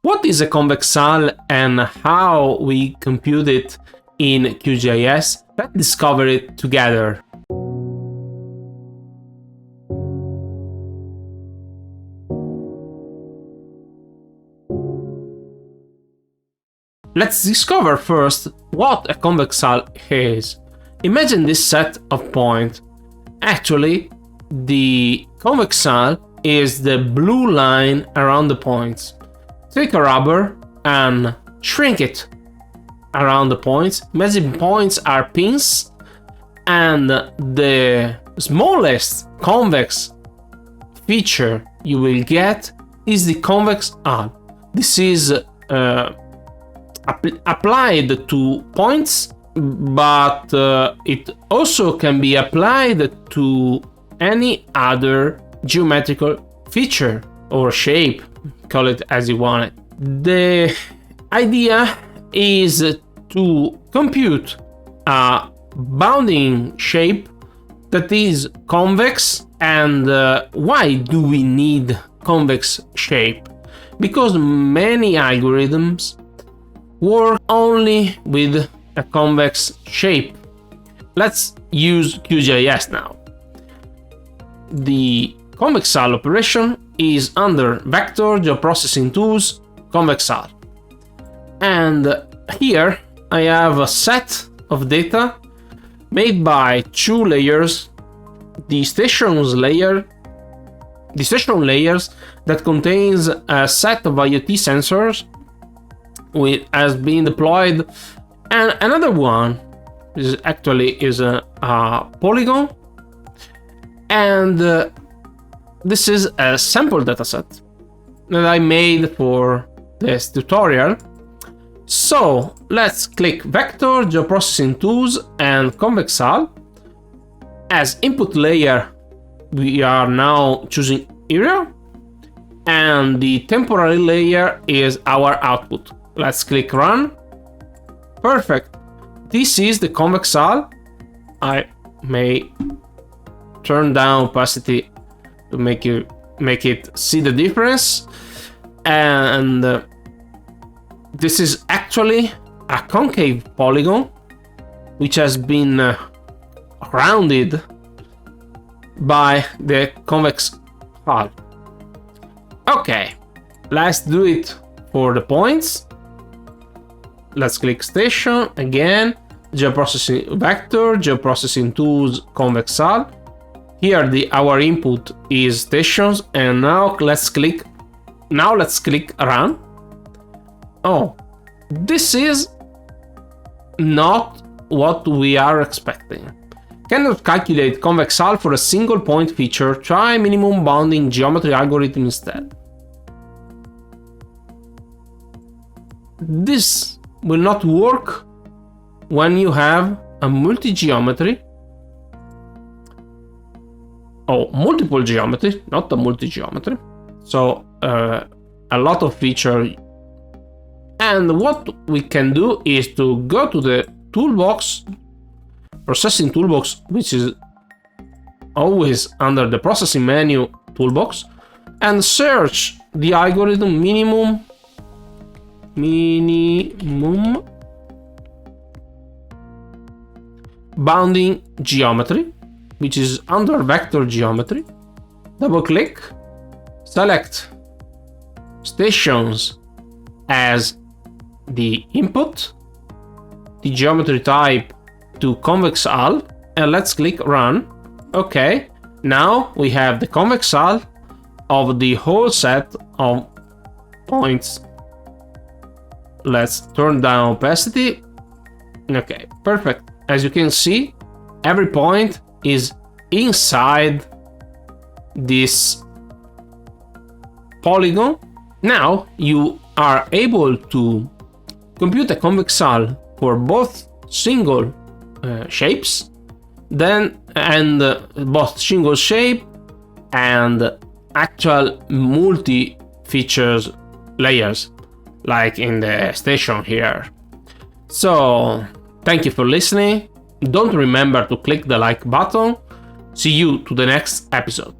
What is a convex hull and how we compute it in QGIS? Let's discover it together. Let's discover first what a convex hull is. Imagine this set of points. Actually, the convex hull is the blue line around the points. Take a rubber and shrink it around the points. Imagine points are pins, and the smallest convex feature you will get is the convex hull. This is applied to points, but it also can be applied to any other geometrical feature or shape, call it as you want it. The idea is to compute a bounding shape that is convex. And why do we need convex shape? Because many algorithms work only with a convex shape. Let's use QGIS now. The convex hull operation is under Vector Geoprocessing Tools Convex Hull. And here I have a set of data made by two layers. The station layers that contains a set of IoT sensors which has been deployed, and another one is a polygon, and this is a sample dataset that I made for this tutorial. So let's click Vector Geoprocessing Tools and Convex Hull. As input layer, we are now choosing area, and the temporary layer is our output. Let's click Run. Perfect. This is the convex hull. I may turn down opacity to make it see the difference. And this is actually a concave polygon which has been rounded by the convex hull. Okay, let's do it for the points. Let's click Station again, Geoprocessing Vector, Geoprocessing Tools, Convex Hull. Here our input is stations, and now let's click Run. Oh, this is not what we are expecting. Cannot calculate convex hull for a single point feature. Try minimum bounding geometry algorithm instead. This will not work when you have a multi-geometry. Oh, multiple geometry, not a multi-geometry. So a lot of feature. And what we can do is to go to the toolbox, processing toolbox, which is always under the processing menu toolbox, and search the algorithm minimum bounding geometry, which is under vector geometry. Double click, select stations as the input, the geometry type to convex hull, and let's click Run. Okay, now we have the convex hull of the whole set of points. Let's turn down opacity. Okay, perfect. As you can see, every point is inside this polygon. Now you are able to compute a convex hull for both single shapes, both single shape and actual multi features layers, like in the station here. So thank you for listening. Don't remember to click the like button. See you to the next episode.